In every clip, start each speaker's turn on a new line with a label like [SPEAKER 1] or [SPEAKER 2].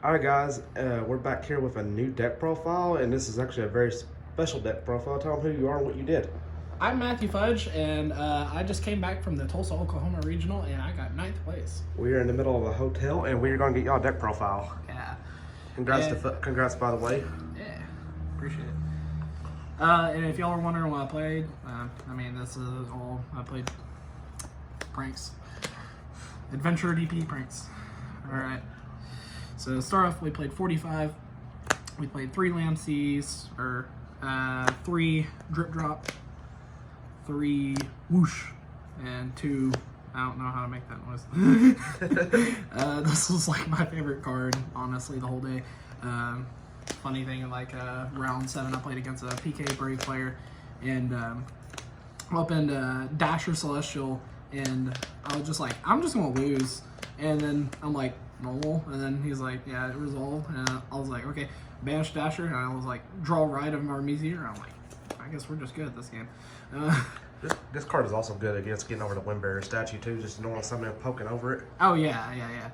[SPEAKER 1] Alright guys, we're back here with a new deck profile, and this is actually a very special deck profile. Tell them who you are and what you did.
[SPEAKER 2] I'm Matthew Fudge, and I just came back from the Tulsa, Oklahoma regional, and I got 9th place.
[SPEAKER 1] We are in the middle of a hotel, and we're going to get y'all a deck profile.
[SPEAKER 2] Yeah.
[SPEAKER 1] Congrats by the way.
[SPEAKER 2] Yeah, appreciate it. And if y'all are wondering what I played, this is all I played. Pranks. Adventure DP pranks. Alright. So to start off, we played 45. We played 3 Lamseys, or 3 Drip Drop, 3 Whoosh, and 2, I don't know how to make that noise. This was like my favorite card, honestly, the whole day. Funny thing, like round 7, I played against a PK Brave player, and opened Dasher Celestial, and I was just like, I'm just gonna lose. And then I'm like, normal, and then he's like, yeah, it resolved, and I was like, okay, banish Dasher, and I was like, draw right of Marmesier. I'm like, I guess we're just good at this game.
[SPEAKER 1] This card is also good against getting over the Windbearer statue too, just knowing something poking over it.
[SPEAKER 2] Oh yeah.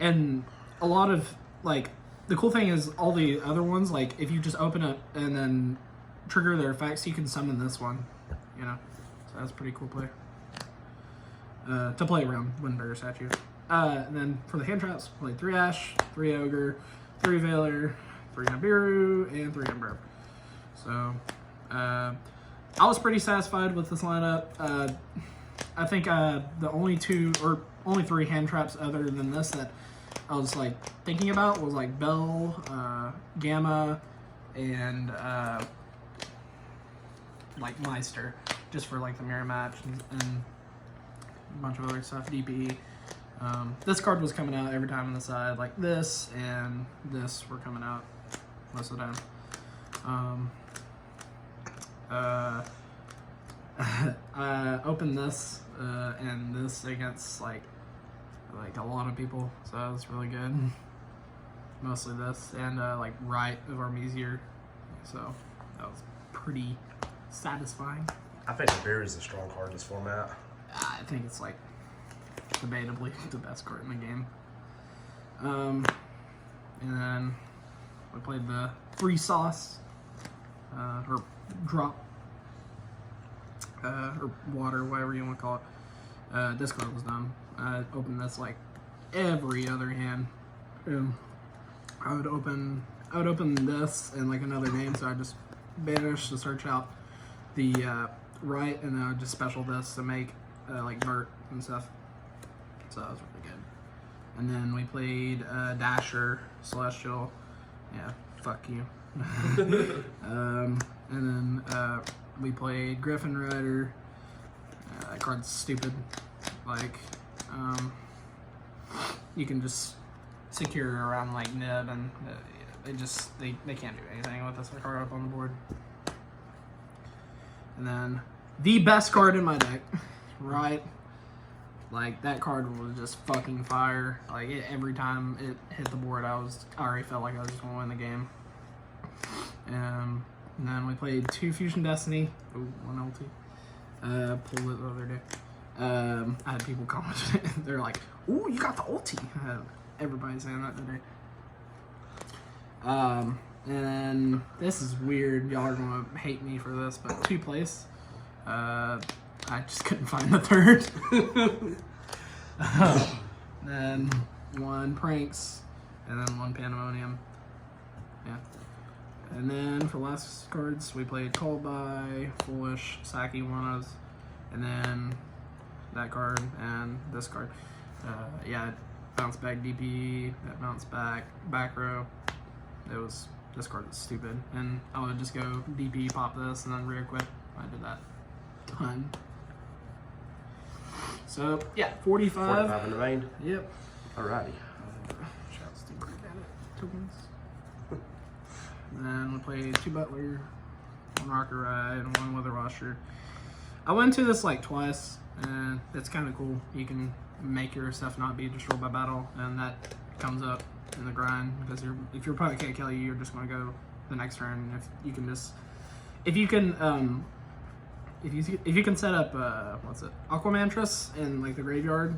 [SPEAKER 2] And a lot of, like, the cool thing is all the other ones, like, if you just open it and then trigger their effects, you can summon this one, you know, so that's a pretty cool play. To play around Windbearer statue. And then for the hand traps, played 3 Ash, 3 Ogre, 3 Veiler, 3 Nibiru, and 3 Ember. So, I was pretty satisfied with this lineup. I think the only 3 hand traps other than this that I was like thinking about was like Bell, Gamma, and like Meister, just for like the mirror match and a bunch of other stuff, DPE. This card was coming out every time on the side, like this and this were coming out most of the time. I opened this and this against like a lot of people, so that was really good. Mostly this and like right of Armesier, so that was pretty satisfying.
[SPEAKER 1] I think the Bear is a strong card in this format.
[SPEAKER 2] I think it's like debatably the best card in the game. And then we played the 3 sauce, or drop, or water, whatever you want to call it. This card was done. I opened this like every other hand. I would open this and like another name, so I just banish to search out the right, and then I would just special this to make like Burt and stuff. So that was really good. And then we played Dasher Celestial. Yeah, fuck you. And then we played Griffin Rider. That card's stupid. Like, you can just secure around like Nib, and they can't do anything with this card up on the board. And then the best card in my deck, right? Like, that card was just fucking fire. Like, every time it hit the board, I already felt like I was just gonna win the game. And then we played 2 Fusion Destiny. Ooh, 1 ulti. Pulled it the other day. I had people commenting. They're like, ooh, you got the ulti. Everybody's saying that today. And this is weird. Y'all are gonna hate me for this, but 2 place. I just couldn't find the 3rd. Then 1 Pranks, and then 1 Pandemonium. Yeah. And then for last cards, we played Called By, Foolish, Saki Wanas, and then that card and this card. Yeah, bounce back DP, that bounce back row. This card was stupid, and I would just go DP, pop this, and then re-equip. I did that ton. So yeah, 45.
[SPEAKER 1] 45 in the main.
[SPEAKER 2] Yep.
[SPEAKER 1] Alrighty.
[SPEAKER 2] Shouts to tokens. And then we played 2 Butler, 1 Rocker Ride, and 1 Weather Washer. I went to this like twice, and it's kind of cool. You can make your stuff not be destroyed by battle, and that comes up in the grind, because if your opponent can't kill you, you're just going to go the next turn. If you can set up Aquamantris in like the graveyard,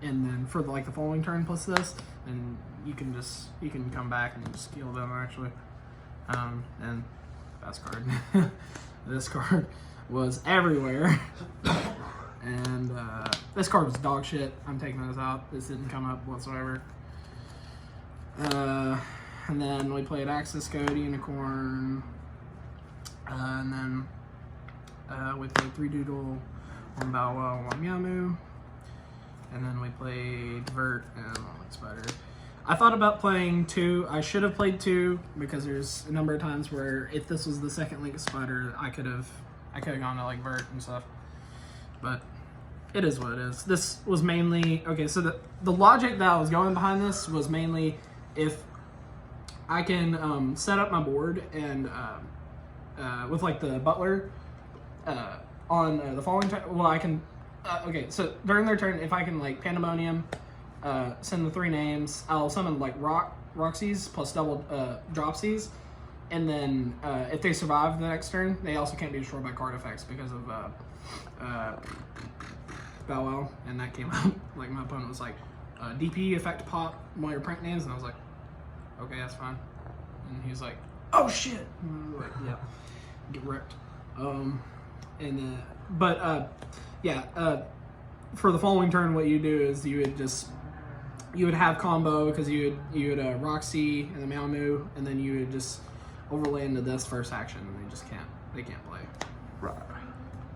[SPEAKER 2] and then for the following turn plus this, and you can come back and just heal them actually. And best card. This card was everywhere. And this card was dog shit. I'm taking this out. This didn't come up whatsoever. And then we played Axis Code, Unicorn. And then we played 3 Doodle, 1 Bow Wow, 1 Meow Moo. And then we played Vert and 1 Link Spider. I thought about playing 2. I should have played 2 because there's a number of times where if this was the second Link Spider, I could have gone to Vert and stuff. But it is what it is. This was mainly okay. So the logic that I was going behind this was mainly if I can set up my board and with the butler on the following turn. Well, I can. Okay, so during their turn, if I can Pandemonium, send the 3 names, I'll summon Roxy's plus double Dropsies, and then if they survive the next turn, they also can't be destroyed by card effects because of Bow Wow, and that came out. My opponent was DP effect pop one of your prank names, and I was like, okay, that's fine. And he was like, oh shit, and I was like, yeah, get wrecked. For the following turn, what you do is you would have combo because you would Roxy and the Meow Moo, and then you would just overlay into this first action, and they can't play.
[SPEAKER 1] Right.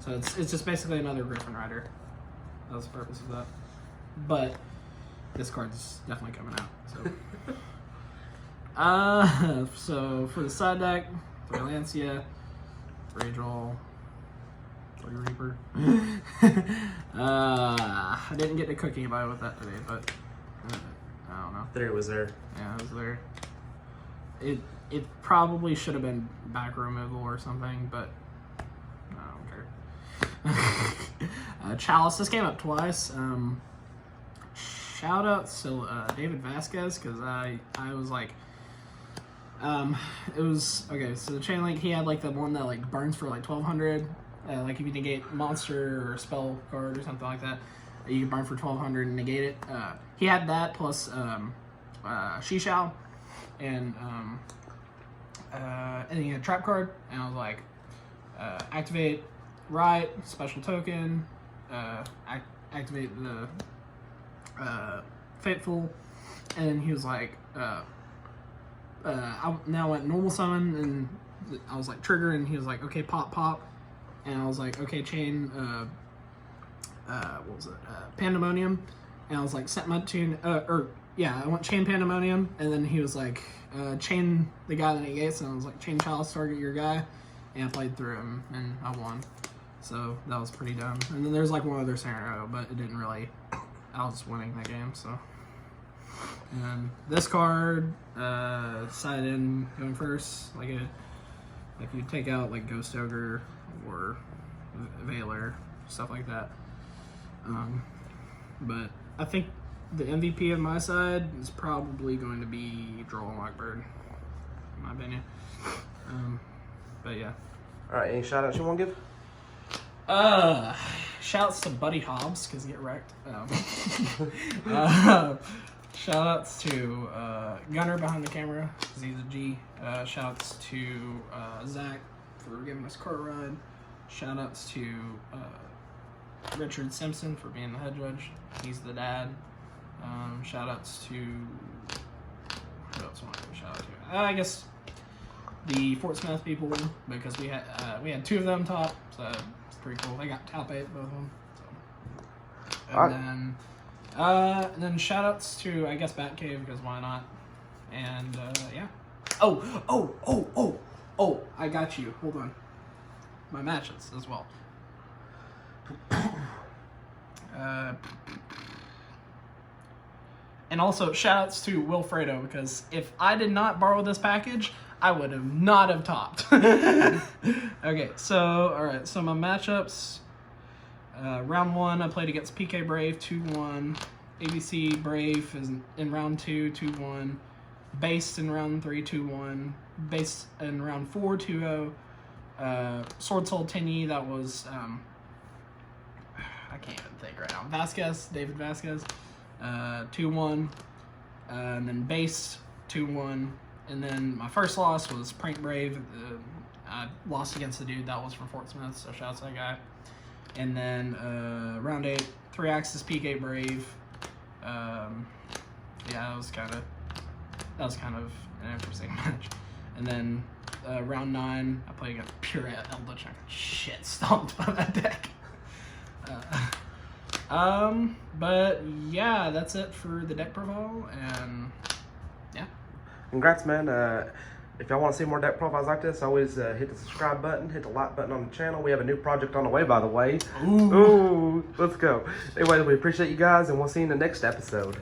[SPEAKER 2] So it's just basically another Griffin Rider. That was the purpose of that. But this card's definitely coming out. So so for the side deck, 3 Lancia, 3 Droll, 3 Reaper. I didn't get to cook anybody with that today, but I don't know.
[SPEAKER 1] There was there.
[SPEAKER 2] Yeah, it was there. It probably should have been back removal or something, but I don't care. Chalice, this came up twice. Shout out to David Vasquez, because I was it was okay. So the chain link, he had the one that burns for 1200. If you negate monster or spell card or something like that, you can burn for 1200 and negate it. He had that plus Shishao, and he had trap card, and I was like, activate Right, special token, activate the Fateful, and he was like, I now went normal summon, and I was like trigger, and he was like, okay, pop, and I was like, okay, chain, what was it, Pandemonium, and I was like, set my tune, I went chain Pandemonium, and then he was like, chain the guy that negates, and I was like, chain Chalice, target your guy, and I played through him, and I won. So that was pretty dumb. And then there's one other scenario, but it didn't really, I was winning that game, so. And then this card, side in going first, if you take out Ghost Ogre or Veiler, stuff like that. But I think the MVP of my side is probably going to be Droll and Lockbird, in my opinion. But yeah.
[SPEAKER 1] Alright, any shout outs you want to give?
[SPEAKER 2] Shouts to Buddy Hobbs, because get wrecked. Shout outs to Gunner behind the camera, because he's a G. Shout outs to Zach for giving us car ride. Shout outs to Richard Simpson for being the head judge. He's the dad. Shout outs to, who else want to give a shout out to? I guess the Fort Smith people, because we had 2 of them top, so it's pretty cool. They got top 8, both of them. So. And then shout outs to, I guess, Batcave, because why not? And yeah. Oh, I got you. Hold on. My matches as well. And also shout outs to Wilfredo, because if I did not borrow this package, I would have not have topped. Okay, so alright, so my matchups. Round 1, I played against PK Brave, 2-1. ABC Brave is in round 2, 2-1. Based in round 3, 2-1. Based in round 4, 2-0. Sword Soul Tinny, that was I can't even think right now. David Vasquez, 2-1, and then base 2-1, and then my first loss was Prank Brave. I lost against the dude that was from Fort Smith, so shout out to that guy. And then round 8, 3-axis P-Gate Brave. Yeah, that was kind of an interesting match. And then round 9, I played against Pure Eldritch. I got shit stomped by that deck. But yeah, that's it for the deck profile, and yeah.
[SPEAKER 1] Congrats, man. If y'all want to see more deck profiles like this, always hit the subscribe button, hit the like button on the channel. We have a new project on the way, by the way. Ooh, let's go. Anyway, we appreciate you guys, and we'll see you in the next episode.